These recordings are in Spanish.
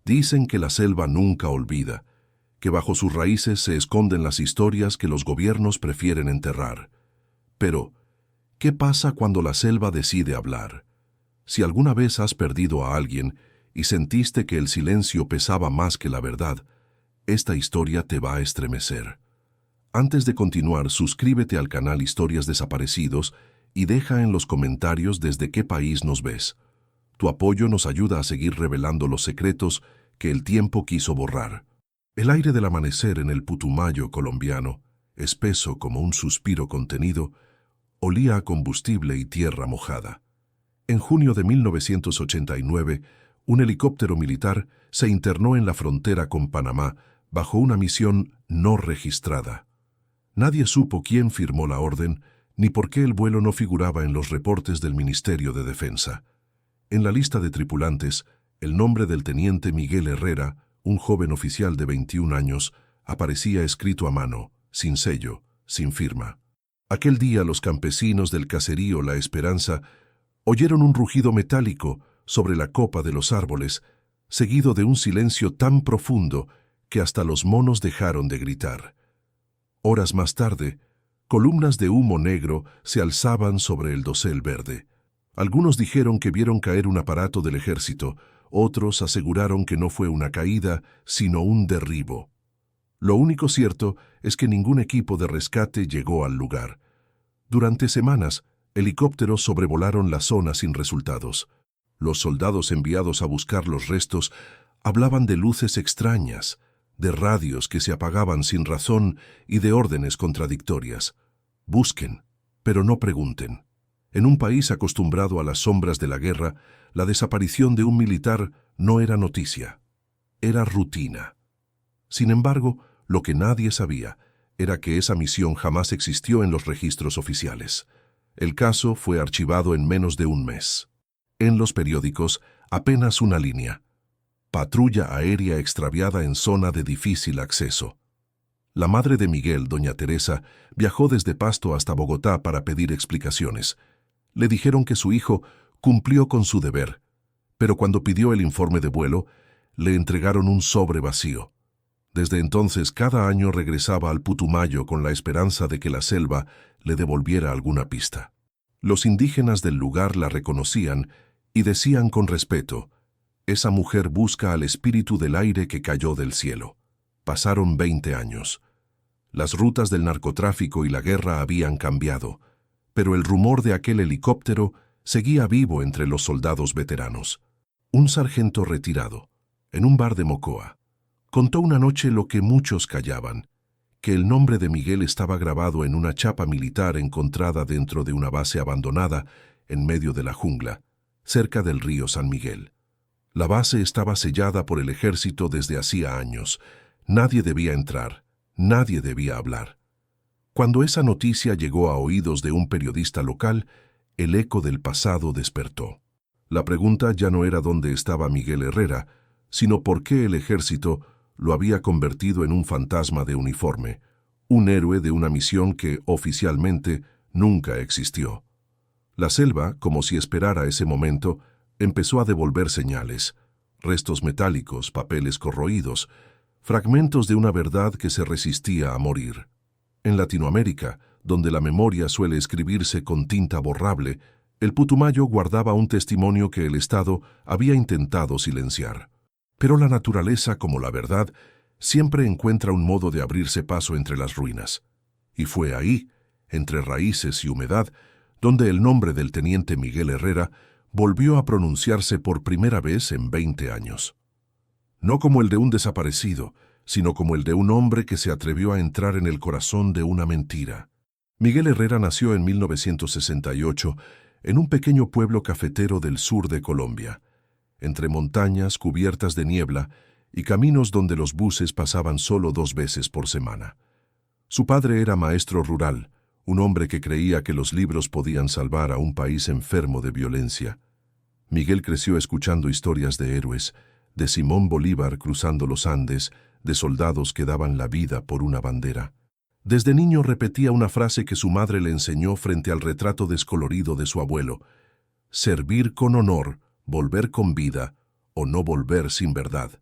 Dicen que la selva nunca olvida, que bajo sus raíces se esconden las historias que los gobiernos prefieren enterrar. Pero, ¿qué pasa cuando la selva decide hablar? Si alguna vez has perdido a alguien y sentiste que el silencio pesaba más que la verdad, esta historia te va a estremecer. Antes de continuar, suscríbete al canal Historias Desaparecidos y deja en los comentarios desde qué país nos ves. Tu apoyo nos ayuda a seguir revelando los secretos que el tiempo quiso borrar. El aire del amanecer en el Putumayo colombiano, espeso como un suspiro contenido, olía a combustible y tierra mojada. En junio de 1989, un helicóptero militar se internó en la frontera con Panamá bajo una misión no registrada. Nadie supo quién firmó la orden ni por qué el vuelo no figuraba en los reportes del Ministerio de Defensa. En la lista de tripulantes, el nombre del teniente Miguel Herrera, un joven oficial de 21 años, aparecía escrito a mano, sin sello, sin firma. Aquel día los campesinos del caserío La Esperanza oyeron un rugido metálico sobre la copa de los árboles, seguido de un silencio tan profundo que hasta los monos dejaron de gritar. Horas más tarde, columnas de humo negro se alzaban sobre el dosel verde. Algunos dijeron que vieron caer un aparato del ejército, otros aseguraron que no fue una caída, sino un derribo. Lo único cierto es que ningún equipo de rescate llegó al lugar. Durante semanas, helicópteros sobrevolaron la zona sin resultados. Los soldados enviados a buscar los restos hablaban de luces extrañas, de radios que se apagaban sin razón y de órdenes contradictorias. Busquen, pero no pregunten. En un país acostumbrado a las sombras de la guerra, la desaparición de un militar no era noticia, era rutina. Sin embargo, lo que nadie sabía era que esa misión jamás existió en los registros oficiales. El caso fue archivado en menos de un mes. En los periódicos, apenas una línea: patrulla aérea extraviada en zona de difícil acceso. La madre de Miguel, doña Teresa, viajó desde Pasto hasta Bogotá para pedir explicaciones. Le dijeron que su hijo cumplió con su deber, pero cuando pidió el informe de vuelo, le entregaron un sobre vacío. Desde entonces, cada año regresaba al Putumayo con la esperanza de que la selva le devolviera alguna pista. Los indígenas del lugar la reconocían y decían con respeto: esa mujer busca al espíritu del aire que cayó del cielo. Pasaron 20 años. Las rutas del narcotráfico y la guerra habían cambiado, pero el rumor de aquel helicóptero seguía vivo entre los soldados veteranos. Un sargento retirado, en un bar de Mocoa, contó una noche lo que muchos callaban: que el nombre de Miguel estaba grabado en una chapa militar encontrada dentro de una base abandonada en medio de la jungla, cerca del río San Miguel. La base estaba sellada por el ejército desde hacía años. Nadie debía entrar, nadie debía hablar. Cuando esa noticia llegó a oídos de un periodista local, el eco del pasado despertó. La pregunta ya no era dónde estaba Miguel Herrera, sino por qué el ejército lo había convertido en un fantasma de uniforme, un héroe de una misión que oficialmente nunca existió. La selva, como si esperara ese momento, empezó a devolver señales: restos metálicos, papeles corroídos, fragmentos de una verdad que se resistía a morir. En Latinoamérica, donde la memoria suele escribirse con tinta borrable, el Putumayo guardaba un testimonio que el Estado había intentado silenciar. Pero la naturaleza, como la verdad, siempre encuentra un modo de abrirse paso entre las ruinas. Y fue ahí, entre raíces y humedad, donde el nombre del teniente Miguel Herrera volvió a pronunciarse por primera vez en 20 años. No como el de un desaparecido, sino como el de un hombre que se atrevió a entrar en el corazón de una mentira. Miguel Herrera nació en 1968 en un pequeño pueblo cafetero del sur de Colombia, entre montañas cubiertas de niebla y caminos donde los buses pasaban solo 2 veces por semana. Su padre era maestro rural, un hombre que creía que los libros podían salvar a un país enfermo de violencia. Miguel creció escuchando historias de héroes, de Simón Bolívar cruzando los Andes, de soldados que daban la vida por una bandera. Desde niño repetía una frase que su madre le enseñó frente al retrato descolorido de su abuelo: servir con honor, volver con vida o no volver sin verdad.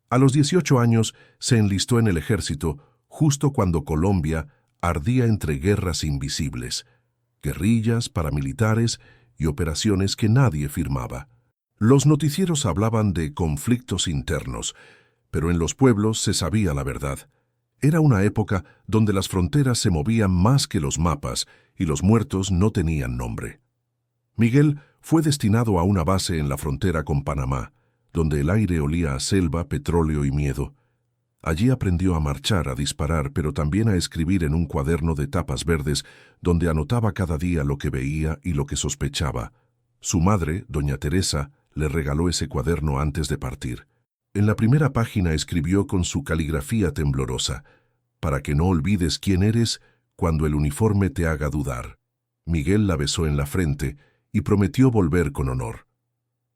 A los 18 años se enlistó en el ejército justo cuando Colombia ardía entre guerras invisibles, guerrillas, paramilitares y operaciones que nadie firmaba. Los noticieros hablaban de conflictos internos, pero en los pueblos se sabía la verdad. Era una época donde las fronteras se movían más que los mapas y los muertos no tenían nombre. Miguel fue destinado a una base en la frontera con Panamá, donde el aire olía a selva, petróleo y miedo. Allí aprendió a marchar, a disparar, pero también a escribir en un cuaderno de tapas verdes donde anotaba cada día lo que veía y lo que sospechaba. Su madre, doña Teresa, le regaló ese cuaderno antes de partir. En la primera página escribió con su caligrafía temblorosa: «Para que no olvides quién eres cuando el uniforme te haga dudar». Miguel la besó en la frente y prometió volver con honor.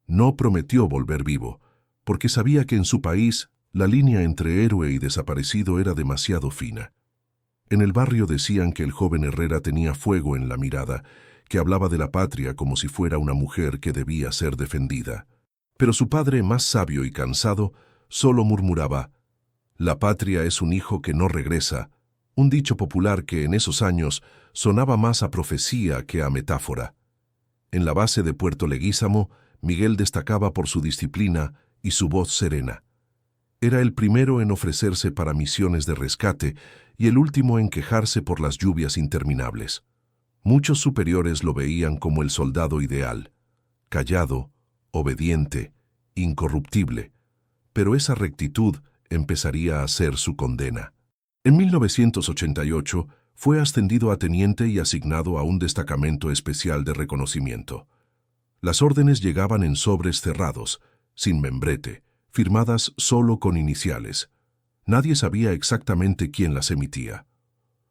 No prometió volver vivo, porque sabía que en su país la línea entre héroe y desaparecido era demasiado fina. En el barrio decían que el joven Herrera tenía fuego en la mirada, que hablaba de la patria como si fuera una mujer que debía ser defendida. Pero su padre, más sabio y cansado, solo murmuraba: «La patria es un hijo que no regresa», un dicho popular que en esos años sonaba más a profecía que a metáfora. En la base de Puerto Leguízamo, Miguel destacaba por su disciplina y su voz serena. Era el primero en ofrecerse para misiones de rescate y el último en quejarse por las lluvias interminables. Muchos superiores lo veían como el soldado ideal, callado, obediente, incorruptible, pero esa rectitud empezaría a ser su condena. En 1988 fue ascendido a teniente y asignado a un destacamento especial de reconocimiento. Las órdenes llegaban en sobres cerrados, sin membrete, firmadas solo con iniciales. Nadie sabía exactamente quién las emitía.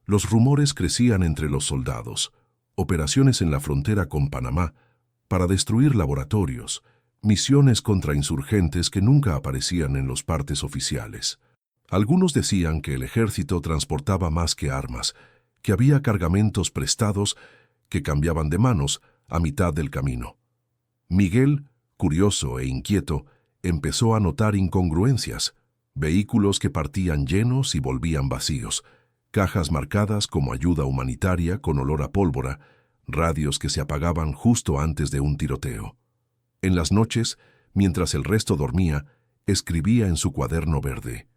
Los rumores crecían entre los soldados: operaciones en la frontera con Panamá para destruir laboratorios, misiones contra insurgentes que nunca aparecían en los partes oficiales. Algunos decían que el ejército transportaba más que armas, que había cargamentos prestados que cambiaban de manos a mitad del camino. Miguel, curioso e inquieto, empezó a notar incongruencias: vehículos que partían llenos y volvían vacíos, cajas marcadas como ayuda humanitaria con olor a pólvora, radios que se apagaban justo antes de un tiroteo. En las noches, mientras el resto dormía, escribía en su cuaderno verde.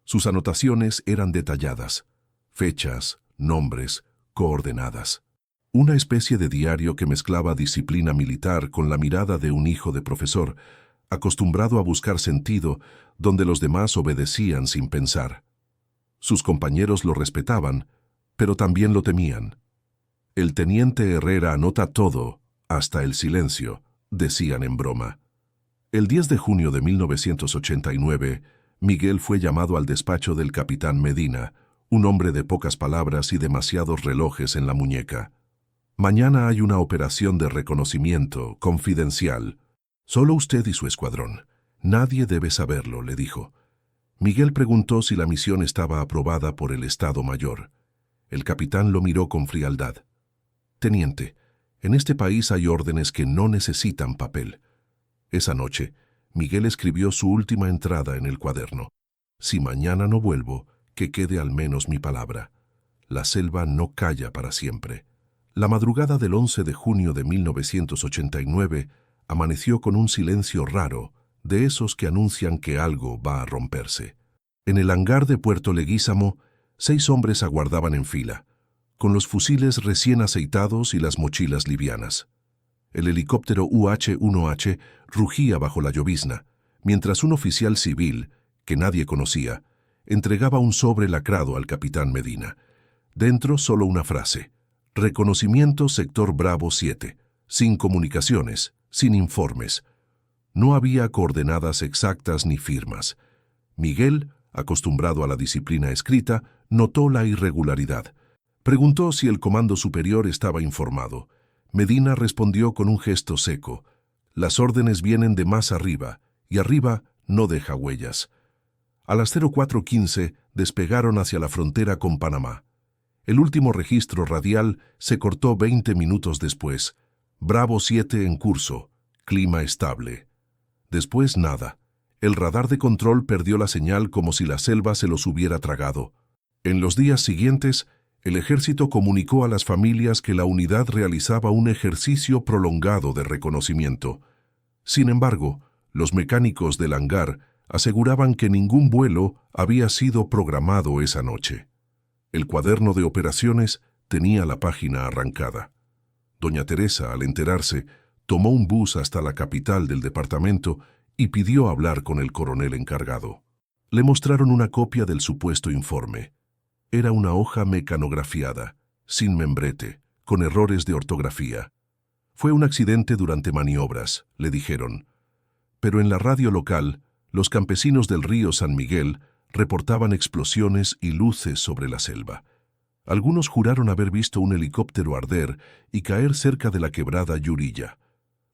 Sus anotaciones eran detalladas: fechas, nombres, coordenadas. Una especie de diario que mezclaba disciplina militar con la mirada de un hijo de profesor, acostumbrado a buscar sentido donde los demás obedecían sin pensar. Sus compañeros lo respetaban, pero también lo temían. «El teniente Herrera anota todo, hasta el silencio», decían en broma. El 10 de junio de 1989, Miguel fue llamado al despacho del capitán Medina, un hombre de pocas palabras y demasiados relojes en la muñeca. «Mañana hay una operación de reconocimiento, confidencial. Solo usted y su escuadrón. Nadie debe saberlo», le dijo. Miguel preguntó si la misión estaba aprobada por el Estado Mayor. El capitán lo miró con frialdad. «Teniente, en este país hay órdenes que no necesitan papel». Esa noche, Miguel escribió su última entrada en el cuaderno: «Si mañana no vuelvo, que quede al menos mi palabra. La selva no calla para siempre». La madrugada del 11 de junio de 1989 amaneció con un silencio raro, de esos que anuncian que algo va a romperse. En el hangar de Puerto Leguízamo, 6 hombres aguardaban en fila, con los fusiles recién aceitados y las mochilas livianas. El helicóptero UH-1H rugía bajo la llovizna, mientras un oficial civil, que nadie conocía, entregaba un sobre lacrado al capitán Medina. Dentro solo una frase: «Reconocimiento Sector Bravo 7, sin comunicaciones, sin informes». No había coordenadas exactas ni firmas. Miguel, acostumbrado a la disciplina escrita, notó la irregularidad. Preguntó si el comando superior estaba informado. Medina respondió con un gesto seco: «Las órdenes vienen de más arriba, y arriba no deja huellas». A las 04:15 despegaron hacia la frontera con Panamá. El último registro radial se cortó 20 minutos después. Bravo 7 en curso, clima estable. Después nada. El radar de control perdió la señal como si la selva se los hubiera tragado. En los días siguientes, el ejército comunicó a las familias que la unidad realizaba un ejercicio prolongado de reconocimiento. Sin embargo, los mecánicos del hangar aseguraban que ningún vuelo había sido programado esa noche. El cuaderno de operaciones tenía la página arrancada. Doña Teresa, al enterarse, tomó un bus hasta la capital del departamento y pidió hablar con el coronel encargado. Le mostraron una copia del supuesto informe. Era una hoja mecanografiada, sin membrete, con errores de ortografía. Fue un accidente durante maniobras, le dijeron. Pero en la radio local, los campesinos del río San Miguel reportaban explosiones y luces sobre la selva. Algunos juraron haber visto un helicóptero arder y caer cerca de la quebrada Yurilla.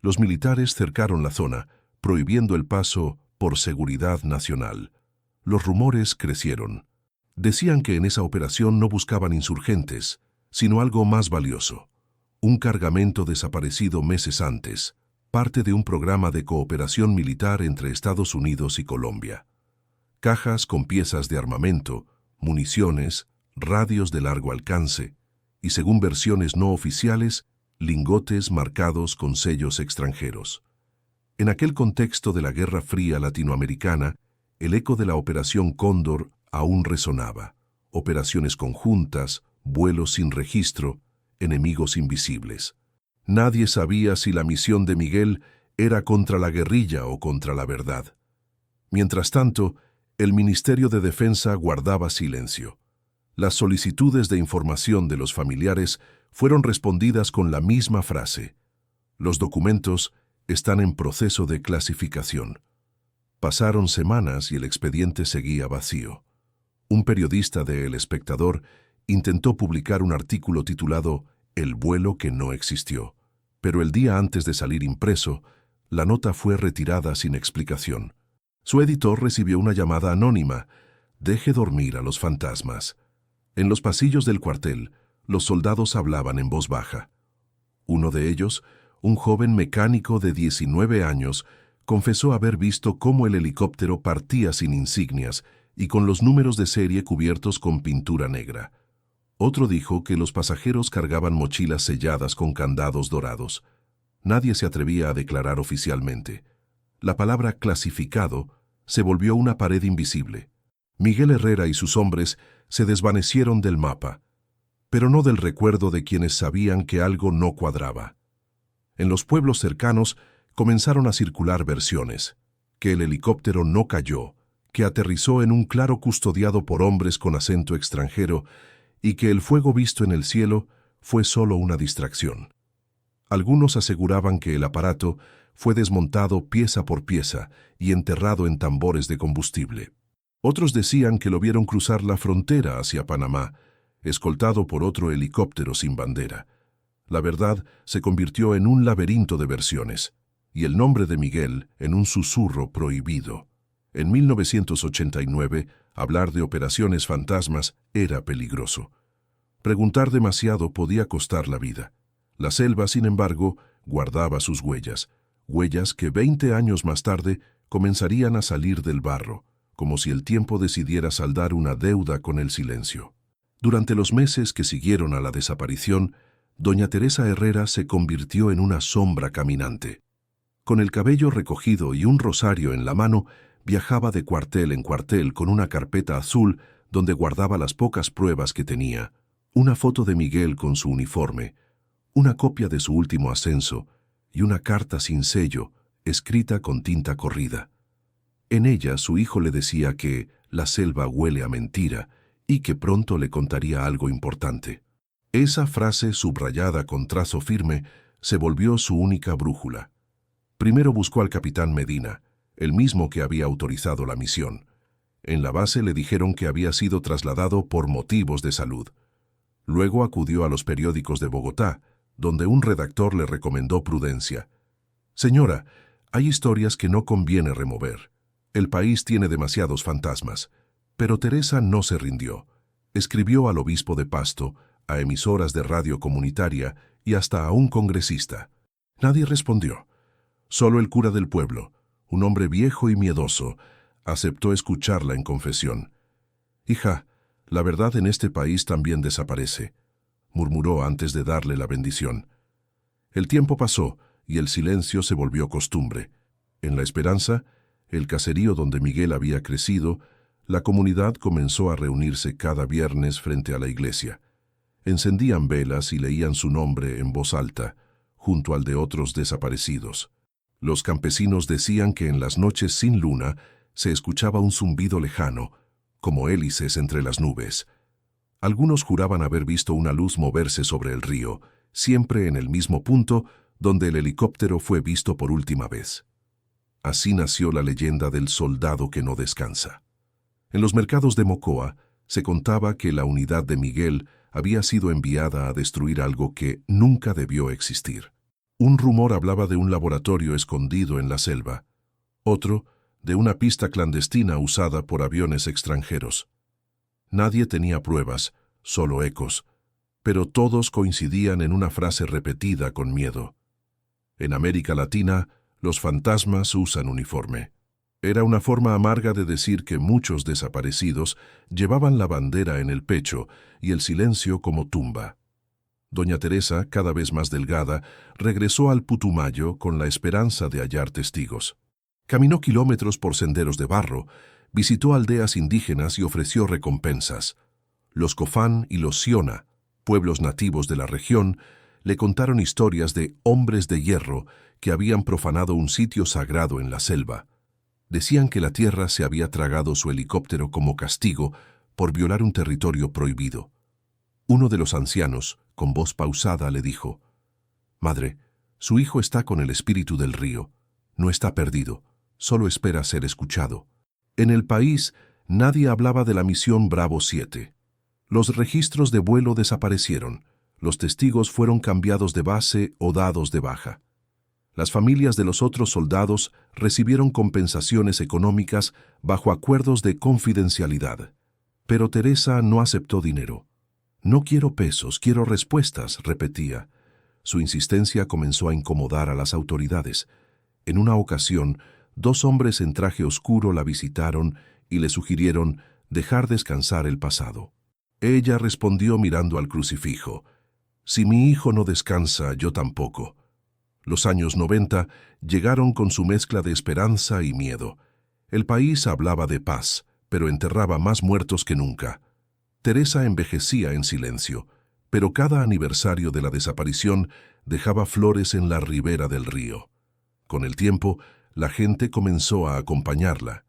Los militares cercaron la zona, prohibiendo el paso por seguridad nacional. Los rumores crecieron. Decían que en esa operación no buscaban insurgentes, sino algo más valioso. Un cargamento desaparecido meses antes, parte de un programa de cooperación militar entre Estados Unidos y Colombia. Cajas con piezas de armamento, municiones, radios de largo alcance y, según versiones no oficiales, lingotes marcados con sellos extranjeros. En aquel contexto de la Guerra Fría latinoamericana, el eco de la Operación Cóndor aún resonaba. Operaciones conjuntas, vuelos sin registro, enemigos invisibles. Nadie sabía si la misión de Miguel era contra la guerrilla o contra la verdad. Mientras tanto, el Ministerio de Defensa guardaba silencio. Las solicitudes de información de los familiares fueron respondidas con la misma frase: los documentos están en proceso de clasificación. Pasaron semanas y el expediente seguía vacío. Un periodista de El Espectador intentó publicar un artículo titulado El vuelo que no existió, pero el día antes de salir impreso, la nota fue retirada sin explicación. Su editor recibió una llamada anónima: deje dormir a los fantasmas. En los pasillos del cuartel, los soldados hablaban en voz baja. Uno de ellos, un joven mecánico de 19 años, confesó haber visto cómo el helicóptero partía sin insignias y con los números de serie cubiertos con pintura negra. Otro dijo que los pasajeros cargaban mochilas selladas con candados dorados. Nadie se atrevía a declarar oficialmente. La palabra clasificado se volvió una pared invisible. Miguel Herrera y sus hombres se desvanecieron del mapa, pero no del recuerdo de quienes sabían que algo no cuadraba. En los pueblos cercanos comenzaron a circular versiones: que el helicóptero no cayó, que aterrizó en un claro custodiado por hombres con acento extranjero y que el fuego visto en el cielo fue solo una distracción. Algunos aseguraban que el aparato fue desmontado pieza por pieza y enterrado en tambores de combustible. Otros decían que lo vieron cruzar la frontera hacia Panamá, escoltado por otro helicóptero sin bandera. La verdad se convirtió en un laberinto de versiones, y el nombre de Miguel en un susurro prohibido. En 1989, hablar de operaciones fantasmas era peligroso. Preguntar demasiado podía costar la vida. La selva, sin embargo, guardaba sus huellas, huellas que 20 años más tarde comenzarían a salir del barro, como si el tiempo decidiera saldar una deuda con el silencio. Durante los meses que siguieron a la desaparición, doña Teresa Herrera se convirtió en una sombra caminante. Con el cabello recogido y un rosario en la mano, viajaba de cuartel en cuartel con una carpeta azul donde guardaba las pocas pruebas que tenía: una foto de Miguel con su uniforme, una copia de su último ascenso y una carta sin sello, escrita con tinta corrida. En ella su hijo le decía que la selva huele a mentira y que pronto le contaría algo importante. Esa frase, subrayada con trazo firme, se volvió su única brújula. Primero buscó al capitán Medina, el mismo que había autorizado la misión. En la base le dijeron que había sido trasladado por motivos de salud. Luego acudió a los periódicos de Bogotá, donde un redactor le recomendó prudencia. «Señora, hay historias que no conviene remover. El país tiene demasiados fantasmas». Pero Teresa no se rindió. Escribió al obispo de Pasto, a emisoras de radio comunitaria y hasta a un congresista. Nadie respondió. Solo el cura del pueblo, un hombre viejo y miedoso, aceptó escucharla en confesión. «Hija, la verdad en este país también desaparece», murmuró antes de darle la bendición. El tiempo pasó y el silencio se volvió costumbre. En La Esperanza, el caserío donde Miguel había crecido, la comunidad comenzó a reunirse cada viernes frente a la iglesia. Encendían velas y leían su nombre en voz alta, junto al de otros desaparecidos. Los campesinos decían que en las noches sin luna se escuchaba un zumbido lejano, como hélices entre las nubes. Algunos juraban haber visto una luz moverse sobre el río, siempre en el mismo punto donde el helicóptero fue visto por última vez. Así nació la leyenda del soldado que no descansa. En los mercados de Mocoa se contaba que la unidad de Miguel había sido enviada a destruir algo que nunca debió existir. Un rumor hablaba de un laboratorio escondido en la selva, otro de una pista clandestina usada por aviones extranjeros. Nadie tenía pruebas, solo ecos, pero todos coincidían en una frase repetida con miedo. En América Latina, los fantasmas usan uniforme. Era una forma amarga de decir que muchos desaparecidos llevaban la bandera en el pecho y el silencio como tumba. Doña Teresa, cada vez más delgada, regresó al Putumayo con la esperanza de hallar testigos. Caminó kilómetros por senderos de barro, visitó aldeas indígenas y ofreció recompensas. Los Cofán y los Siona, pueblos nativos de la región, le contaron historias de hombres de hierro que habían profanado un sitio sagrado en la selva. Decían que la tierra se había tragado su helicóptero como castigo por violar un territorio prohibido. Uno de los ancianos, con voz pausada, le dijo: «Madre, su hijo está con el espíritu del río. No está perdido, solo espera ser escuchado». En el país, nadie hablaba de la misión Bravo 7. Los registros de vuelo desaparecieron. Los testigos fueron cambiados de base o dados de baja. Las familias de los otros soldados recibieron compensaciones económicas bajo acuerdos de confidencialidad. Pero Teresa no aceptó dinero. «No quiero pesos, quiero respuestas», repetía. Su insistencia comenzó a incomodar a las autoridades. En una ocasión, 2 hombres en traje oscuro la visitaron y le sugirieron dejar descansar el pasado. Ella respondió mirando al crucifijo: «Si mi hijo no descansa, yo tampoco». Los años 90 llegaron con su mezcla de esperanza y miedo. El país hablaba de paz, pero enterraba más muertos que nunca. Teresa envejecía en silencio, pero cada aniversario de la desaparición dejaba flores en la ribera del río. Con el tiempo, la gente comenzó a acompañarla.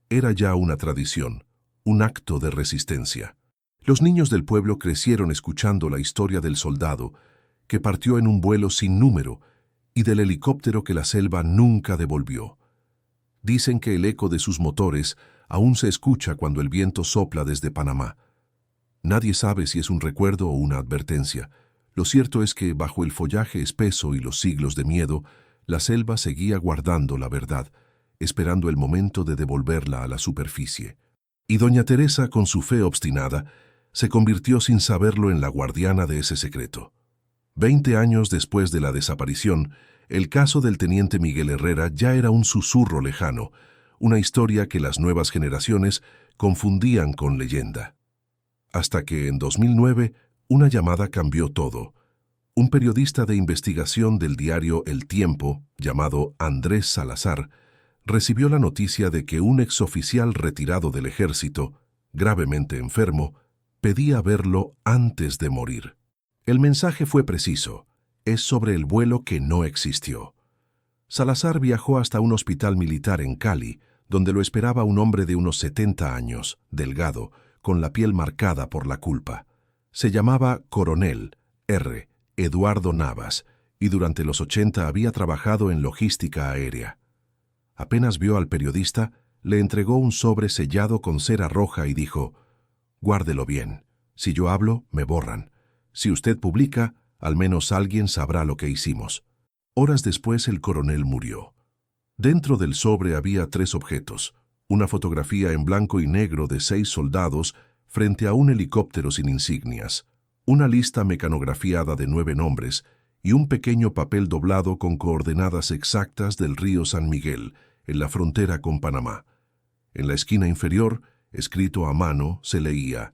Era ya una tradición, un acto de resistencia. Los niños del pueblo crecieron escuchando la historia del soldado que partió en un vuelo sin número y del helicóptero que la selva nunca devolvió. Dicen que el eco de sus motores aún se escucha cuando el viento sopla desde Panamá. Nadie sabe si es un recuerdo o una advertencia. Lo cierto es que, bajo el follaje espeso y los siglos de miedo, la selva seguía guardando la verdad, esperando el momento de devolverla a la superficie. Y doña Teresa, con su fe obstinada, se convirtió sin saberlo en la guardiana de ese secreto. 20 años después de la desaparición, el caso del teniente Miguel Herrera ya era un susurro lejano, una historia que las nuevas generaciones confundían con leyenda. Hasta que en 2009 una llamada cambió todo. Un periodista de investigación del diario El Tiempo, llamado Andrés Salazar, recibió la noticia de que un exoficial retirado del ejército, gravemente enfermo, pedía verlo antes de morir. El mensaje fue preciso: es sobre el vuelo que no existió. Salazar viajó hasta un hospital militar en Cali, donde lo esperaba un hombre de unos 70 años, delgado, con la piel marcada por la culpa. Se llamaba Coronel R. Eduardo Navas, y durante los 80 había trabajado en logística aérea. Apenas vio al periodista, le entregó un sobre sellado con cera roja y dijo: «Guárdelo bien. Si yo hablo, me borran. Si usted publica, al menos alguien sabrá lo que hicimos». Horas después el coronel murió. Dentro del sobre había 3 objetos: una fotografía en blanco y negro de 6 soldados frente a un helicóptero sin insignias, una lista mecanografiada de 9 nombres y un pequeño papel doblado con coordenadas exactas del río San Miguel, en la frontera con Panamá. En la esquina inferior, escrito a mano, se leía: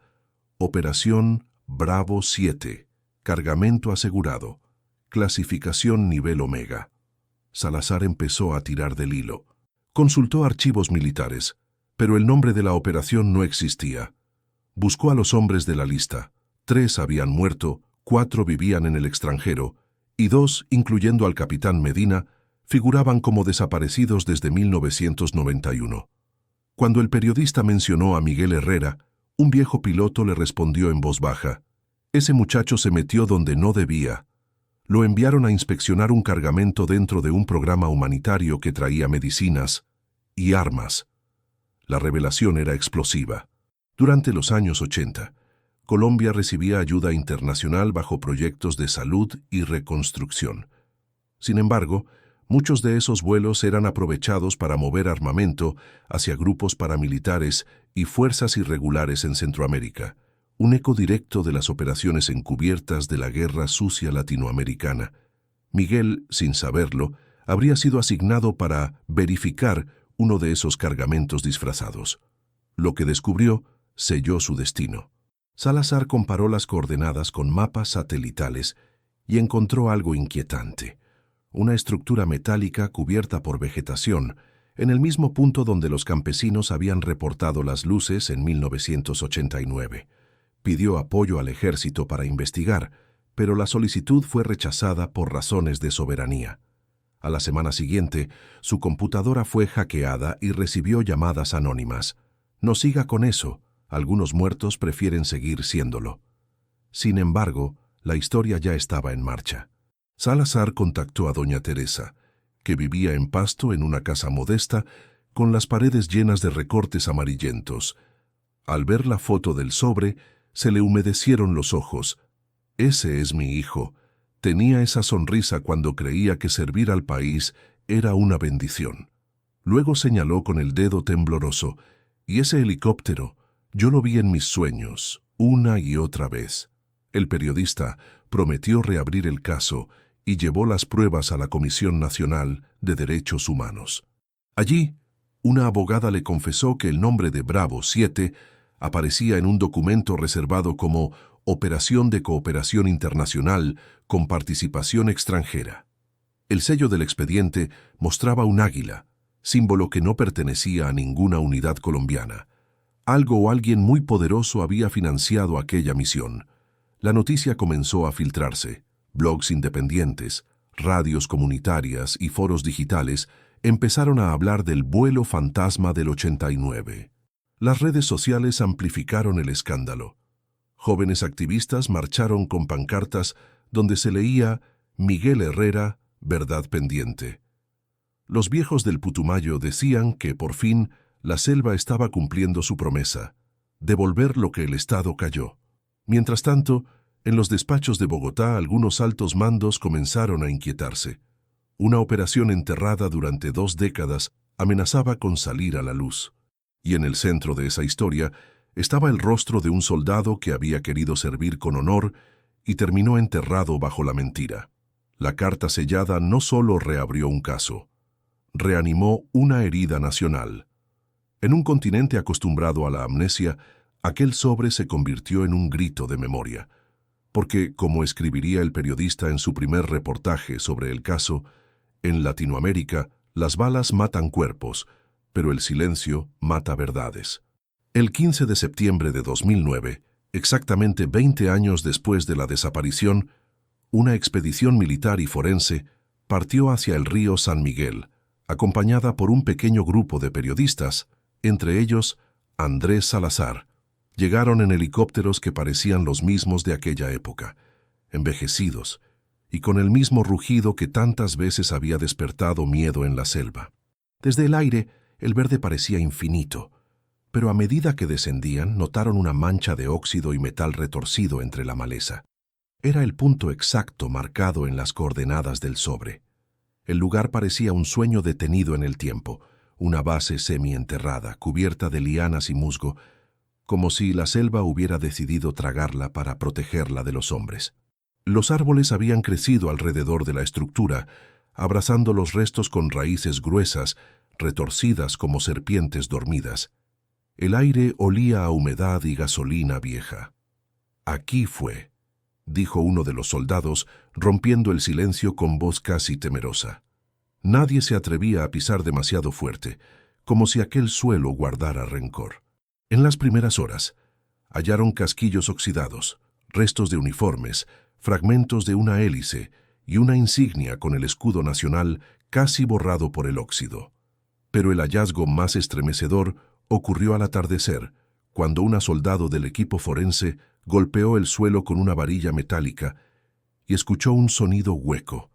Operación Bravo 7, cargamento asegurado, clasificación nivel Omega. Salazar empezó a tirar del hilo. Consultó archivos militares, pero el nombre de la operación no existía. Buscó a los hombres de la lista. 3 habían muerto, 4 vivían en el extranjero, y 2, incluyendo al capitán Medina, figuraban como desaparecidos desde 1991. Cuando el periodista mencionó a Miguel Herrera, un viejo piloto le respondió en voz baja: «Ese muchacho se metió donde no debía». Lo enviaron a inspeccionar un cargamento dentro de un programa humanitario que traía medicinas y armas. La revelación era explosiva. Durante los años 80, Colombia recibía ayuda internacional bajo proyectos de salud y reconstrucción. Sin embargo, muchos de esos vuelos eran aprovechados para mover armamento hacia grupos paramilitares y fuerzas irregulares en Centroamérica, un eco directo de las operaciones encubiertas de la guerra sucia latinoamericana. Miguel, sin saberlo, habría sido asignado para verificar uno de esos cargamentos disfrazados. Lo que descubrió selló su destino. Salazar comparó las coordenadas con mapas satelitales y encontró algo inquietante: una estructura metálica cubierta por vegetación, en el mismo punto donde los campesinos habían reportado las luces en 1989. Pidió apoyo al ejército para investigar, pero la solicitud fue rechazada por razones de soberanía. A la semana siguiente, su computadora fue hackeada y recibió llamadas anónimas: «No siga con eso, algunos muertos prefieren seguir siéndolo». Sin embargo, la historia ya estaba en marcha. Salazar contactó a doña Teresa, que vivía en Pasto en una casa modesta, con las paredes llenas de recortes amarillentos. Al ver la foto del sobre, se le humedecieron los ojos. «Ese es mi hijo. Tenía esa sonrisa cuando creía que servir al país era una bendición». Luego señaló con el dedo tembloroso: «Y ese helicóptero, yo lo vi en mis sueños, una y otra vez». El periodista prometió reabrir el caso y llevó las pruebas a la Comisión Nacional de Derechos Humanos. Allí, una abogada le confesó que el nombre de Bravo 7 aparecía en un documento reservado como Operación de Cooperación Internacional con Participación Extranjera. El sello del expediente mostraba un águila, símbolo que no pertenecía a ninguna unidad colombiana. Algo o alguien muy poderoso había financiado aquella misión. La noticia comenzó a filtrarse. Blogs independientes, radios comunitarias y foros digitales empezaron a hablar del vuelo fantasma del 89. Las redes sociales amplificaron el escándalo. Jóvenes activistas marcharon con pancartas donde se leía: «Miguel Herrera, verdad pendiente». Los viejos del Putumayo decían que, por fin, la selva estaba cumpliendo su promesa: devolver lo que el Estado cayó. Mientras tanto, en los despachos de Bogotá, algunos altos mandos comenzaron a inquietarse. Una operación enterrada durante 2 décadas amenazaba con salir a la luz. Y en el centro de esa historia estaba el rostro de un soldado que había querido servir con honor y terminó enterrado bajo la mentira. La carta sellada no solo reabrió un caso, reanimó una herida nacional. En un continente acostumbrado a la amnesia, aquel sobre se convirtió en un grito de memoria. Porque, como escribiría el periodista en su primer reportaje sobre el caso, en Latinoamérica las balas matan cuerpos, pero el silencio mata verdades. El 15 de septiembre de 2009, exactamente 20 años después de la desaparición, una expedición militar y forense partió hacia el río San Miguel, acompañada por un pequeño grupo de periodistas, entre ellos Andrés Salazar. Llegaron en helicópteros que parecían los mismos de aquella época, envejecidos, y con el mismo rugido que tantas veces había despertado miedo en la selva. Desde el aire, el verde parecía infinito, pero a medida que descendían, notaron una mancha de óxido y metal retorcido entre la maleza. Era el punto exacto marcado en las coordenadas del sobre. El lugar parecía un sueño detenido en el tiempo, una base semienterrada, cubierta de lianas y musgo, como si la selva hubiera decidido tragarla para protegerla de los hombres. Los árboles habían crecido alrededor de la estructura, abrazando los restos con raíces gruesas, retorcidas como serpientes dormidas. El aire olía a humedad y gasolina vieja. «Aquí fue», dijo uno de los soldados, rompiendo el silencio con voz casi temerosa. Nadie se atrevía a pisar demasiado fuerte, como si aquel suelo guardara rencor. En las primeras horas, hallaron casquillos oxidados, restos de uniformes, fragmentos de una hélice y una insignia con el escudo nacional casi borrado por el óxido. Pero el hallazgo más estremecedor ocurrió al atardecer, cuando un soldado del equipo forense golpeó el suelo con una varilla metálica y escuchó un sonido hueco.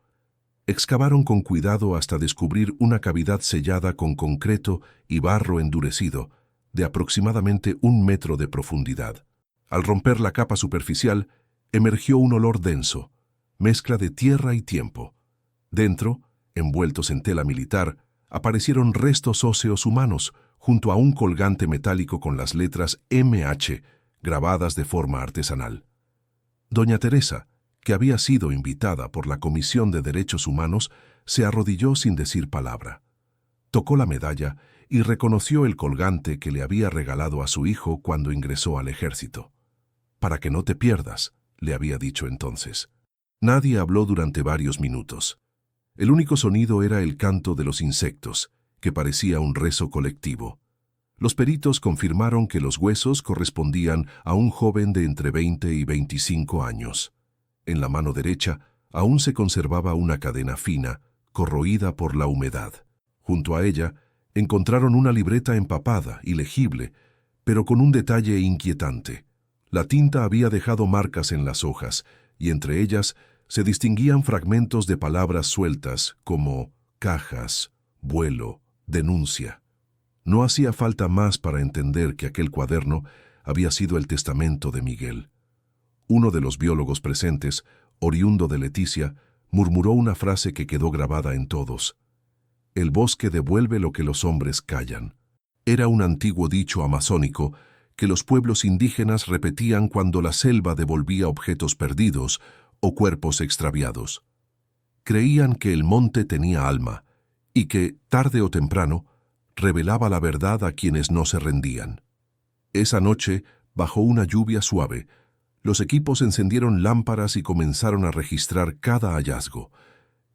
Excavaron con cuidado hasta descubrir una cavidad sellada con concreto y barro endurecido, de aproximadamente 1 metro de profundidad. Al romper la capa superficial, emergió un olor denso, mezcla de tierra y tiempo. Dentro, envueltos en tela militar, aparecieron restos óseos humanos, junto a un colgante metálico con las letras MH grabadas de forma artesanal. Doña Teresa, que había sido invitada por la Comisión de Derechos Humanos, se arrodilló sin decir palabra. Tocó la medalla y reconoció el colgante que le había regalado a su hijo cuando ingresó al ejército. «Para que no te pierdas», le había dicho entonces. Nadie habló durante varios minutos. El único sonido era el canto de los insectos, que parecía un rezo colectivo. Los peritos confirmaron que los huesos correspondían a un joven de entre 20 y 25 años. En la mano derecha aún se conservaba una cadena fina, corroída por la humedad. Junto a ella encontraron una libreta empapada y legible, pero con un detalle inquietante. La tinta había dejado marcas en las hojas, y entre ellas se distinguían fragmentos de palabras sueltas como cajas, vuelo, denuncia. No hacía falta más para entender que aquel cuaderno había sido el testamento de Miguel. Uno de los biólogos presentes, oriundo de Leticia, murmuró una frase que quedó grabada en todos. «El bosque devuelve lo que los hombres callan». Era un antiguo dicho amazónico que los pueblos indígenas repetían cuando la selva devolvía objetos perdidos o cuerpos extraviados. Creían que el monte tenía alma y que, tarde o temprano, revelaba la verdad a quienes no se rendían. Esa noche, bajo una lluvia suave, los equipos encendieron lámparas y comenzaron a registrar cada hallazgo.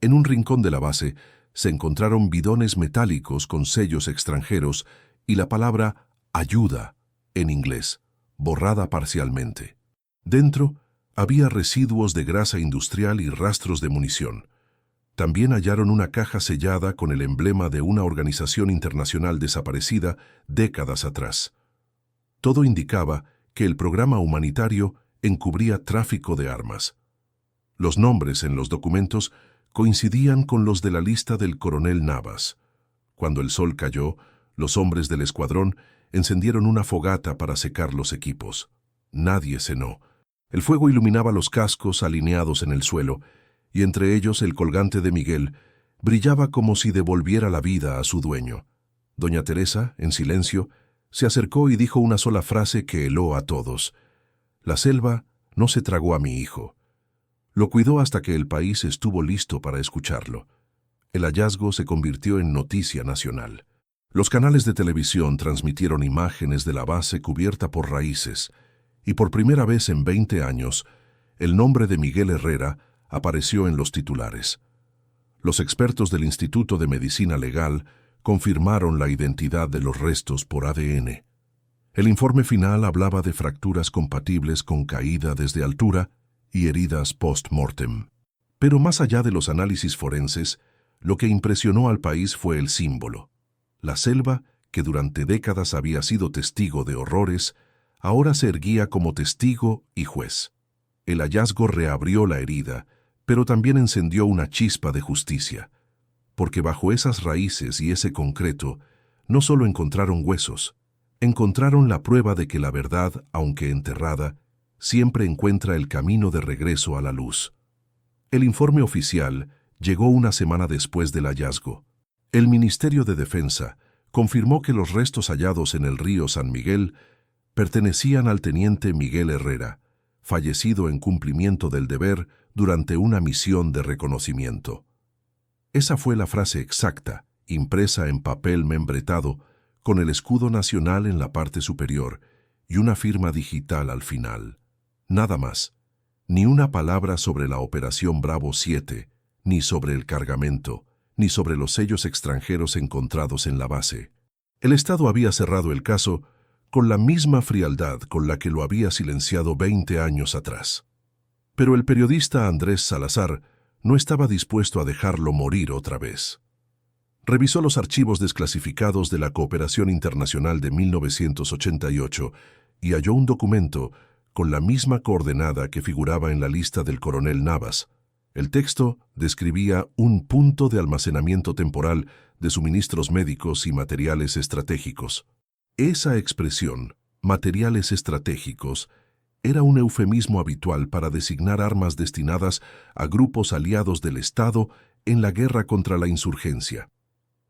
En un rincón de la base se encontraron bidones metálicos con sellos extranjeros y la palabra «ayuda» en inglés, borrada parcialmente. Dentro había residuos de grasa industrial y rastros de munición. También hallaron una caja sellada con el emblema de una organización internacional desaparecida décadas atrás. Todo indicaba que el programa humanitario encubría tráfico de armas. Los nombres en los documentos coincidían con los de la lista del coronel Navas. Cuando el sol cayó, los hombres del escuadrón encendieron una fogata para secar los equipos. Nadie cenó. El fuego iluminaba los cascos alineados en el suelo, y entre ellos el colgante de Miguel brillaba como si devolviera la vida a su dueño. Doña Teresa, en silencio, se acercó y dijo una sola frase que heló a todos. «La selva no se tragó a mi hijo. Lo cuidó hasta que el país estuvo listo para escucharlo». El hallazgo se convirtió en noticia nacional. Los canales de televisión transmitieron imágenes de la base cubierta por raíces, y por primera vez en 20 años, el nombre de Miguel Herrera apareció en los titulares. Los expertos del Instituto de Medicina Legal confirmaron la identidad de los restos por ADN. El informe final hablaba de fracturas compatibles con caída desde altura y heridas post-mortem. Pero más allá de los análisis forenses, lo que impresionó al país fue el símbolo. La selva, que durante décadas había sido testigo de horrores, ahora se erguía como testigo y juez. El hallazgo reabrió la herida, pero también encendió una chispa de justicia, porque bajo esas raíces y ese concreto no solo encontraron huesos, encontraron la prueba de que la verdad, aunque enterrada, siempre encuentra el camino de regreso a la luz. El informe oficial llegó una semana después del hallazgo. El Ministerio de Defensa confirmó que los restos hallados en el río San Miguel pertenecían al teniente Miguel Herrera, fallecido en cumplimiento del deber durante una misión de reconocimiento. Esa fue la frase exacta impresa en papel membretado, con el escudo nacional en la parte superior y una firma digital al final. Nada más. Ni una palabra sobre la Operación Bravo 7, ni sobre el cargamento, ni sobre los sellos extranjeros encontrados en la base. El Estado había cerrado el caso con la misma frialdad con la que lo había silenciado 20 años atrás. Pero el periodista Andrés Salazar no estaba dispuesto a dejarlo morir otra vez. Revisó los archivos desclasificados de la Cooperación Internacional de 1988 y halló un documento con la misma coordenada que figuraba en la lista del coronel Navas. El texto describía un punto de almacenamiento temporal de suministros médicos y materiales estratégicos. Esa expresión, materiales estratégicos, era un eufemismo habitual para designar armas destinadas a grupos aliados del Estado en la guerra contra la insurgencia.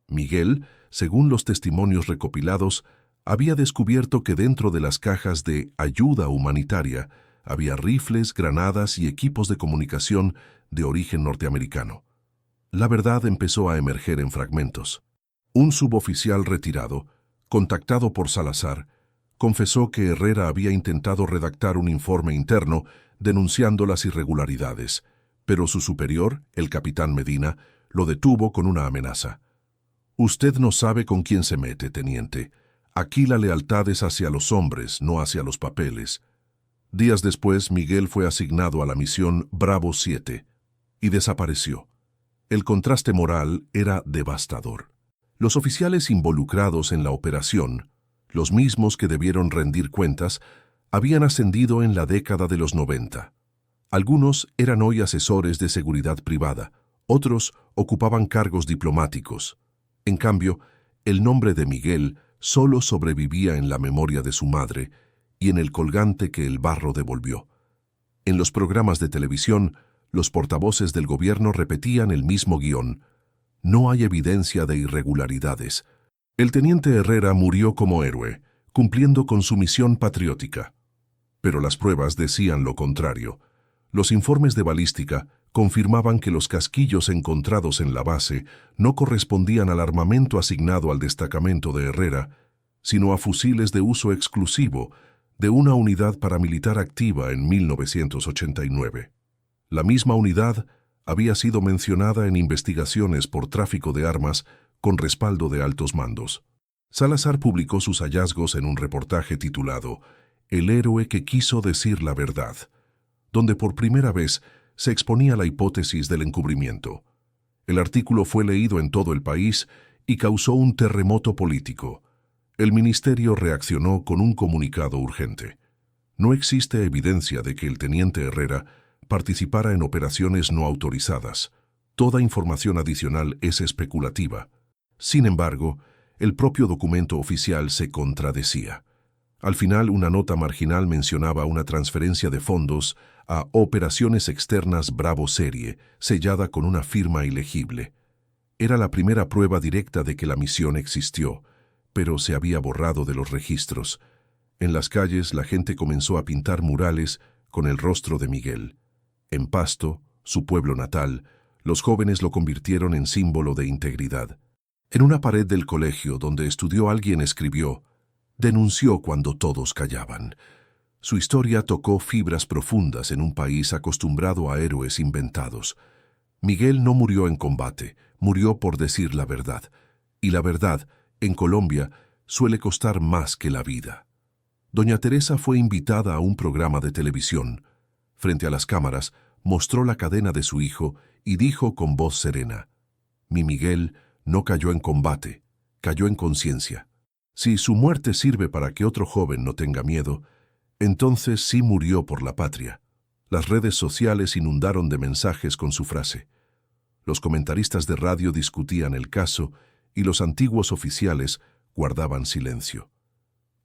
Miguel, según los testimonios recopilados, había descubierto que dentro de las cajas de ayuda humanitaria había rifles, granadas y equipos de comunicación de origen norteamericano. La verdad empezó a emerger en fragmentos. Un suboficial retirado, contactado por Salazar, confesó que Herrera había intentado redactar un informe interno denunciando las irregularidades, pero su superior, el capitán Medina, lo detuvo con una amenaza. «Usted no sabe con quién se mete, teniente. Aquí la lealtad es hacia los hombres, no hacia los papeles». Días después, Miguel fue asignado a la misión Bravo 7 y desapareció. El contraste moral era devastador. Los oficiales involucrados en la operación, los mismos que debieron rendir cuentas, habían ascendido en la década de los 90. Algunos eran hoy asesores de seguridad privada, otros ocupaban cargos diplomáticos. En cambio, el nombre de Miguel solo sobrevivía en la memoria de su madre y en el colgante que el barro devolvió. En los programas de televisión, los portavoces del gobierno repetían el mismo guión. No hay evidencia de irregularidades. El teniente Herrera murió como héroe, cumpliendo con su misión patriótica. Pero las pruebas decían lo contrario. Los informes de balística confirmaban que los casquillos encontrados en la base no correspondían al armamento asignado al destacamento de Herrera, sino a fusiles de uso exclusivo de una unidad paramilitar activa en 1989. La misma unidad había sido mencionada en investigaciones por tráfico de armas con respaldo de altos mandos. Salazar publicó sus hallazgos en un reportaje titulado «El héroe que quiso decir la verdad», donde por primera vez se exponía la hipótesis del encubrimiento. El artículo fue leído en todo el país y causó un terremoto político. El ministerio reaccionó con un comunicado urgente. No existe evidencia de que el teniente Herrera participara en operaciones no autorizadas. Toda información adicional es especulativa. Sin embargo, el propio documento oficial se contradecía. Al final, una nota marginal mencionaba una transferencia de fondos a Operaciones Externas Bravo Serie, sellada con una firma ilegible. Era la primera prueba directa de que la misión existió, pero se había borrado de los registros. En las calles, la gente comenzó a pintar murales con el rostro de Miguel. En Pasto, su pueblo natal, los jóvenes lo convirtieron en símbolo de integridad. En una pared del colegio donde estudió alguien escribió: «Denunció cuando todos callaban». Su historia tocó fibras profundas en un país acostumbrado a héroes inventados. Miguel no murió en combate, murió por decir la verdad. Y la verdad, en Colombia, suele costar más que la vida. Doña Teresa fue invitada a un programa de televisión. Frente a las cámaras, mostró la cadena de su hijo y dijo con voz serena: «Mi Miguel no cayó en combate, cayó en conciencia. Si su muerte sirve para que otro joven no tenga miedo, entonces sí murió por la patria». Las redes sociales inundaron de mensajes con su frase. Los comentaristas de radio discutían el caso y los antiguos oficiales guardaban silencio.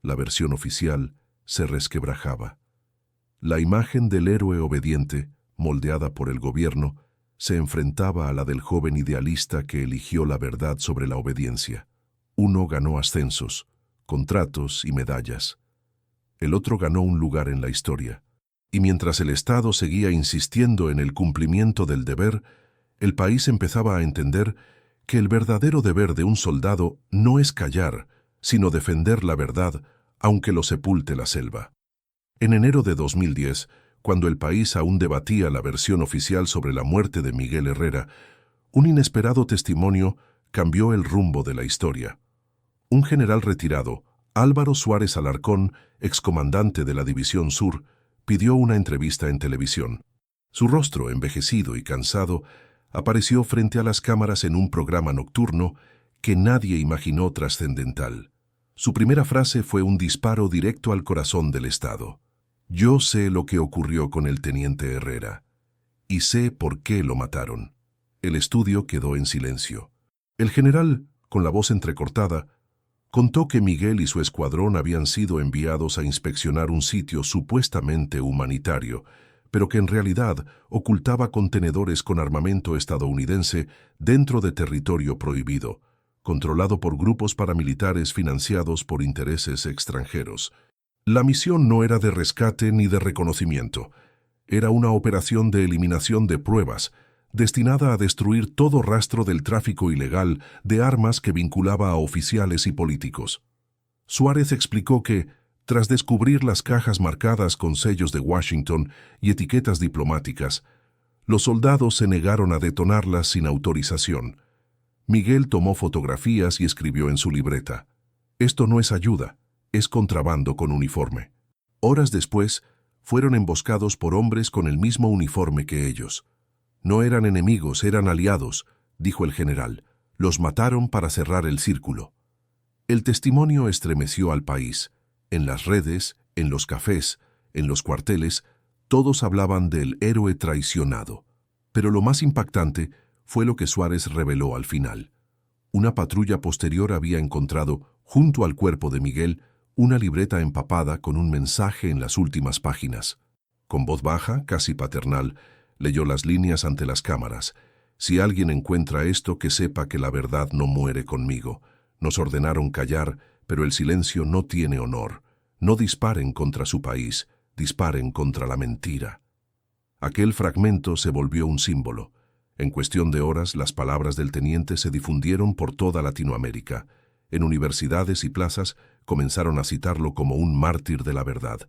La versión oficial se resquebrajaba. La imagen del héroe obediente, moldeada por el gobierno, se enfrentaba a la del joven idealista que eligió la verdad sobre la obediencia. Uno ganó ascensos, contratos y medallas. El otro ganó un lugar en la historia. Y mientras el Estado seguía insistiendo en el cumplimiento del deber, el país empezaba a entender que el verdadero deber de un soldado no es callar, sino defender la verdad, aunque lo sepulte la selva. En enero de 2010, cuando el país aún debatía la versión oficial sobre la muerte de Miguel Herrera, un inesperado testimonio cambió el rumbo de la historia. Un general retirado, Álvaro Suárez Alarcón, excomandante de la División Sur, pidió una entrevista en televisión. Su rostro, envejecido y cansado, apareció frente a las cámaras en un programa nocturno que nadie imaginó trascendental. Su primera frase fue un disparo directo al corazón del Estado. Yo sé lo que ocurrió con el teniente Herrera, y sé por qué lo mataron. El estudio quedó en silencio. El general, con la voz entrecortada, contó que Miguel y su escuadrón habían sido enviados a inspeccionar un sitio supuestamente humanitario, pero que en realidad ocultaba contenedores con armamento estadounidense dentro de territorio prohibido, controlado por grupos paramilitares financiados por intereses extranjeros. La misión no era de rescate ni de reconocimiento. Era una operación de eliminación de pruebas, destinada a destruir todo rastro del tráfico ilegal de armas que vinculaba a oficiales y políticos. Suárez explicó que, tras descubrir las cajas marcadas con sellos de Washington y etiquetas diplomáticas, los soldados se negaron a detonarlas sin autorización. Miguel tomó fotografías y escribió en su libreta: «Esto no es ayuda, es contrabando con uniforme». Horas después, fueron emboscados por hombres con el mismo uniforme que ellos. «No eran enemigos, eran aliados», dijo el general. «Los mataron para cerrar el círculo». El testimonio estremeció al país. En las redes, en los cafés, en los cuarteles, todos hablaban del héroe traicionado. Pero lo más impactante fue lo que Suárez reveló al final. Una patrulla posterior había encontrado, junto al cuerpo de Miguel, una libreta empapada con un mensaje en las últimas páginas. Con voz baja, casi paternal, leyó las líneas ante las cámaras. «Si alguien encuentra esto, que sepa que la verdad no muere conmigo. Nos ordenaron callar, pero el silencio no tiene honor. No disparen contra su país, disparen contra la mentira». Aquel fragmento se volvió un símbolo. En cuestión de horas, las palabras del teniente se difundieron por toda Latinoamérica. En universidades y plazas comenzaron a citarlo como un mártir de la verdad.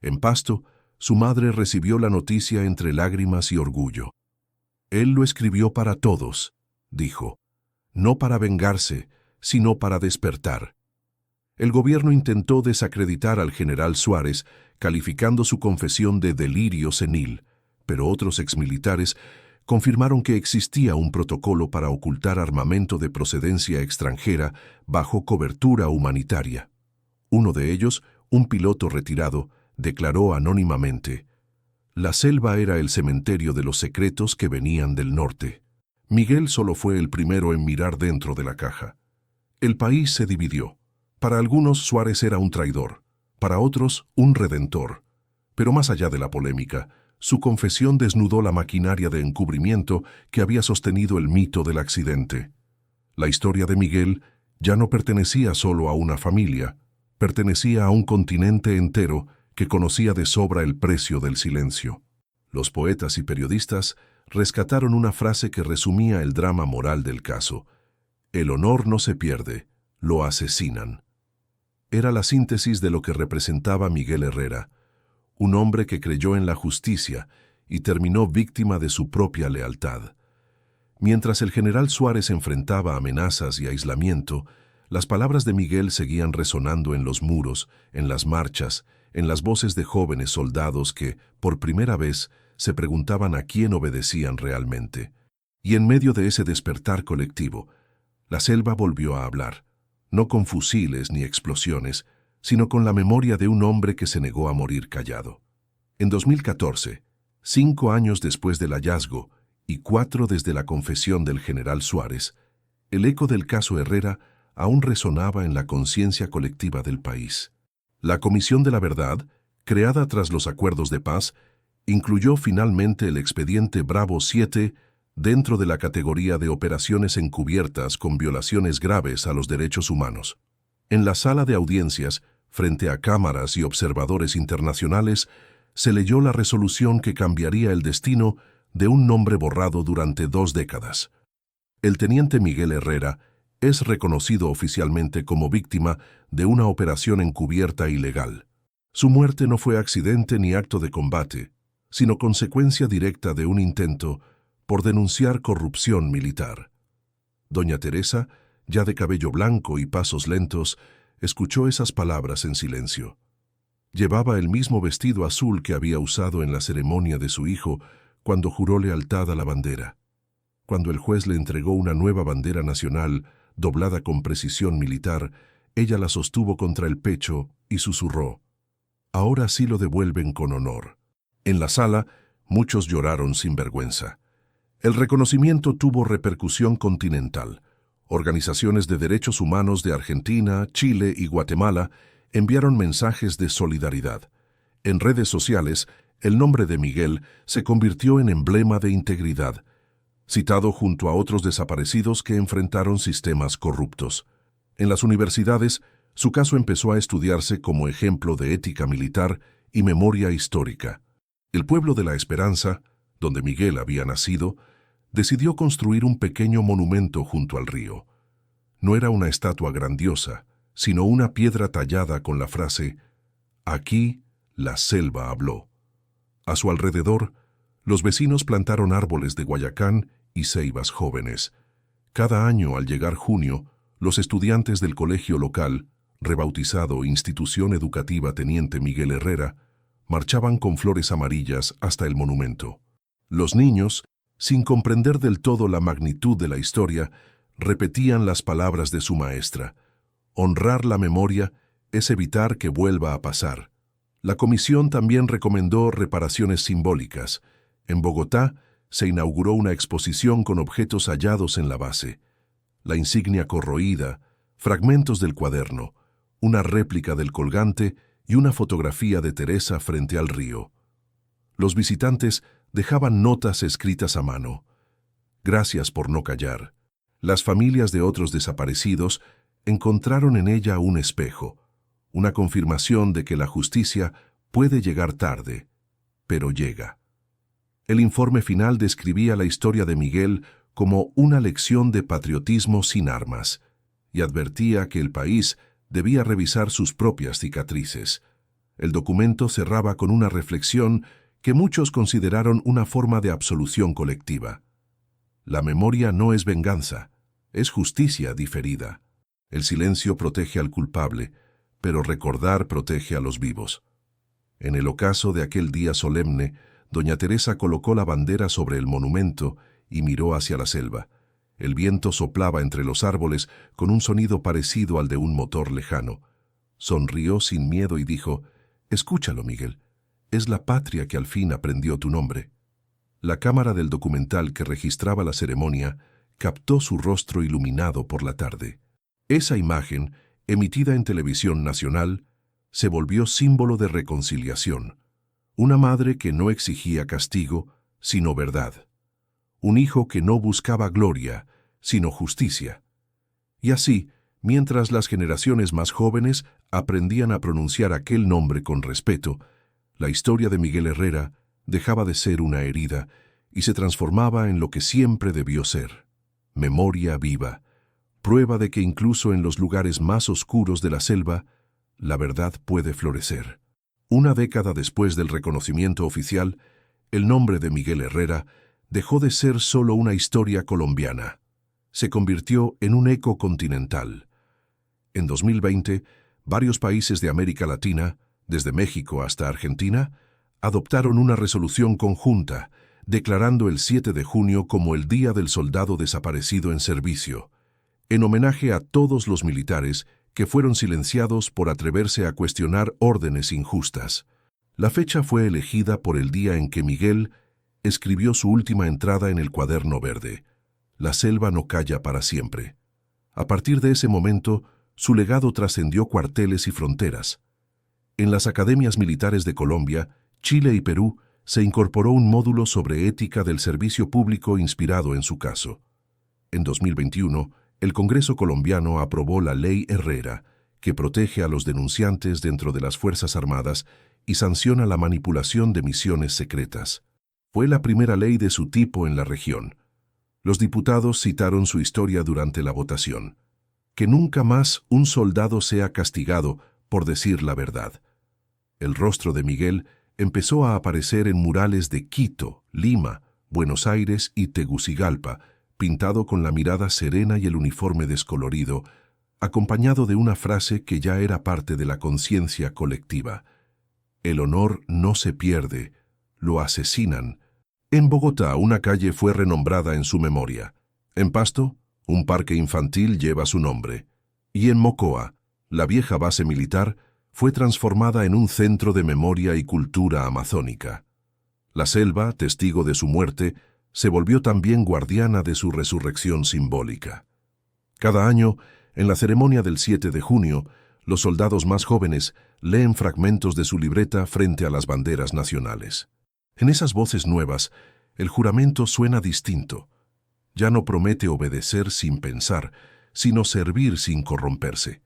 En Pasto, su madre recibió la noticia entre lágrimas y orgullo. «Él lo escribió para todos», dijo, «no para vengarse, sino para despertar». El gobierno intentó desacreditar al general Suárez, calificando su confesión de delirio senil, pero otros exmilitares confirmaron que existía un protocolo para ocultar armamento de procedencia extranjera bajo cobertura humanitaria. Uno de ellos, un piloto retirado, declaró anónimamente: «La selva era el cementerio de los secretos que venían del norte». Miguel solo fue el primero en mirar dentro de la caja. El país se dividió. Para algunos Suárez era un traidor, para otros un redentor. Pero más allá de la polémica, su confesión desnudó la maquinaria de encubrimiento que había sostenido el mito del accidente. La historia de Miguel ya no pertenecía solo a una familia, pertenecía a un continente entero que conocía de sobra el precio del silencio. Los poetas y periodistas rescataron una frase que resumía el drama moral del caso: «El honor no se pierde, lo asesinan». Era la síntesis de lo que representaba Miguel Herrera, un hombre que creyó en la justicia y terminó víctima de su propia lealtad. Mientras el general Suárez enfrentaba amenazas y aislamiento, las palabras de Miguel seguían resonando en los muros, en las marchas, en las voces de jóvenes soldados que, por primera vez, se preguntaban a quién obedecían realmente. Y en medio de ese despertar colectivo, la selva volvió a hablar, no con fusiles ni explosiones, sino con la memoria de un hombre que se negó a morir callado. En 2014, 5 años después del hallazgo y 4 desde la confesión del general Suárez, el eco del caso Herrera aún resonaba en la conciencia colectiva del país. La Comisión de la Verdad, creada tras los acuerdos de paz, incluyó finalmente el expediente Bravo 7 dentro de la categoría de operaciones encubiertas con violaciones graves a los derechos humanos. En la sala de audiencias, frente a cámaras y observadores internacionales, se leyó la resolución que cambiaría el destino de un nombre borrado durante 2 décadas. El teniente Miguel Herrera es reconocido oficialmente como víctima de una operación encubierta ilegal. Su muerte no fue accidente ni acto de combate, sino consecuencia directa de un intento por denunciar corrupción militar. Doña Teresa, ya de cabello blanco y pasos lentos, escuchó esas palabras en silencio. Llevaba el mismo vestido azul que había usado en la ceremonia de su hijo cuando juró lealtad a la bandera. Cuando el juez le entregó una nueva bandera nacional, doblada con precisión militar, ella la sostuvo contra el pecho y susurró: «Ahora sí lo devuelven con honor». En la sala, muchos lloraron sin vergüenza. El reconocimiento tuvo repercusión continental. Organizaciones de derechos humanos de Argentina, Chile y Guatemala enviaron mensajes de solidaridad. En redes sociales, el nombre de Miguel se convirtió en emblema de integridad, citado junto a otros desaparecidos que enfrentaron sistemas corruptos. En las universidades, su caso empezó a estudiarse como ejemplo de ética militar y memoria histórica. El pueblo de La Esperanza, donde Miguel había nacido, decidió construir un pequeño monumento junto al río. No era una estatua grandiosa, sino una piedra tallada con la frase: «Aquí la selva habló». A su alrededor, los vecinos plantaron árboles de guayacán y ceibas jóvenes. Cada año, al llegar junio, los estudiantes del colegio local, rebautizado Institución Educativa Teniente Miguel Herrera, marchaban con flores amarillas hasta el monumento. Los niños, sin comprender del todo la magnitud de la historia, repetían las palabras de su maestra: «Honrar la memoria es evitar que vuelva a pasar». La comisión también recomendó reparaciones simbólicas. En Bogotá se inauguró una exposición con objetos hallados en la base: la insignia corroída, fragmentos del cuaderno, una réplica del colgante y una fotografía de Teresa frente al río. Los visitantes dejaban notas escritas a mano: «Gracias por no callar». Las familias de otros desaparecidos encontraron en ella un espejo, una confirmación de que la justicia puede llegar tarde, pero llega. El informe final describía la historia de Miguel como una lección de patriotismo sin armas y advertía que el país debía revisar sus propias cicatrices. El documento cerraba con una reflexión que muchos consideraron una forma de absolución colectiva. La memoria no es venganza, es justicia diferida. El silencio protege al culpable, pero recordar protege a los vivos. En el ocaso de aquel día solemne, doña Teresa colocó la bandera sobre el monumento y miró hacia la selva. El viento soplaba entre los árboles con un sonido parecido al de un motor lejano. Sonrió sin miedo y dijo: «Escúchalo, Miguel. Es la patria que al fin aprendió tu nombre». La cámara del documental que registraba la ceremonia captó su rostro iluminado por la tarde. Esa imagen, emitida en televisión nacional, se volvió símbolo de reconciliación. Una madre que no exigía castigo, sino verdad. Un hijo que no buscaba gloria, sino justicia. Y así, mientras las generaciones más jóvenes aprendían a pronunciar aquel nombre con respeto, la historia de Miguel Herrera dejaba de ser una herida y se transformaba en lo que siempre debió ser: memoria viva, prueba de que incluso en los lugares más oscuros de la selva, la verdad puede florecer. Una década después del reconocimiento oficial, el nombre de Miguel Herrera dejó de ser solo una historia colombiana. Se convirtió en un eco continental. En 2020, varios países de América Latina, desde México hasta Argentina, adoptaron una resolución conjunta, declarando el 7 de junio como el Día del Soldado Desaparecido en Servicio, en homenaje a todos los militares que fueron silenciados por atreverse a cuestionar órdenes injustas. La fecha fue elegida por el día en que Miguel escribió su última entrada en el cuaderno verde: «La selva no calla para siempre». A partir de ese momento, su legado trascendió cuarteles y fronteras. En las academias militares de Colombia, Chile y Perú se incorporó un módulo sobre ética del servicio público inspirado en su caso. En 2021, el Congreso colombiano aprobó la Ley Herrera, que protege a los denunciantes dentro de las Fuerzas Armadas y sanciona la manipulación de misiones secretas. Fue la primera ley de su tipo en la región. Los diputados citaron su historia durante la votación. Que nunca más un soldado sea castigado por decir la verdad. El rostro de Miguel empezó a aparecer en murales de Quito, Lima, Buenos Aires y Tegucigalpa, pintado con la mirada serena y el uniforme descolorido, acompañado de una frase que ya era parte de la conciencia colectiva. El honor no se pierde, lo asesinan. En Bogotá, una calle fue renombrada en su memoria. En Pasto, un parque infantil lleva su nombre. Y en Mocoa, la vieja base militar fue transformada en un centro de memoria y cultura amazónica. La selva, testigo de su muerte, se volvió también guardiana de su resurrección simbólica. Cada año, en la ceremonia del 7 de junio, los soldados más jóvenes leen fragmentos de su libreta frente a las banderas nacionales. En esas voces nuevas, el juramento suena distinto. Ya no promete obedecer sin pensar, sino servir sin corromperse.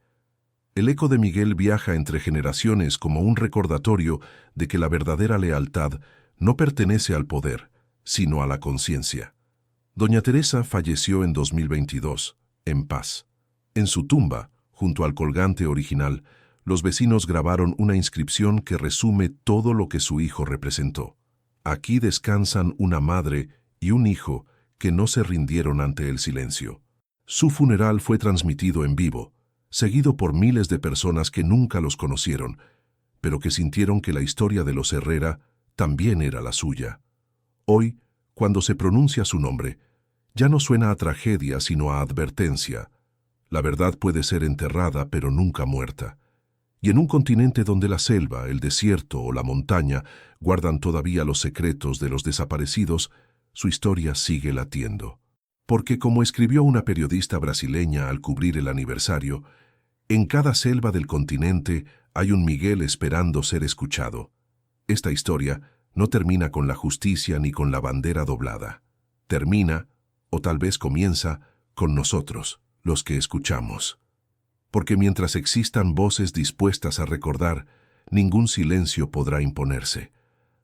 El eco de Miguel viaja entre generaciones como un recordatorio de que la verdadera lealtad no pertenece al poder, sino a la conciencia. Doña Teresa falleció en 2022, en paz. En su tumba, junto al colgante original, los vecinos grabaron una inscripción que resume todo lo que su hijo representó. Aquí descansan una madre y un hijo que no se rindieron ante el silencio. Su funeral fue transmitido en vivo, seguido por miles de personas que nunca los conocieron, pero que sintieron que la historia de los Herrera también era la suya. Hoy, cuando se pronuncia su nombre, ya no suena a tragedia sino a advertencia. La verdad puede ser enterrada pero nunca muerta. Y en un continente donde la selva, el desierto o la montaña guardan todavía los secretos de los desaparecidos, su historia sigue latiendo. Porque como escribió una periodista brasileña al cubrir el aniversario, en cada selva del continente hay un Miguel esperando ser escuchado. Esta historia no termina con la justicia ni con la bandera doblada. Termina, o tal vez comienza, con nosotros, los que escuchamos. Porque mientras existan voces dispuestas a recordar, ningún silencio podrá imponerse.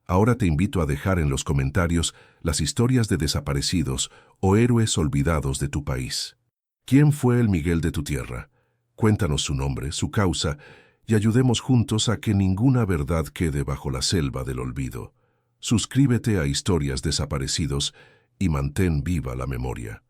Ahora te invito a dejar en los comentarios las historias de desaparecidos o héroes olvidados de tu país. ¿Quién fue el Miguel de tu tierra? Cuéntanos su nombre, su causa, y ayudemos juntos a que ninguna verdad quede bajo la selva del olvido. Suscríbete a Historias Desaparecidos y mantén viva la memoria.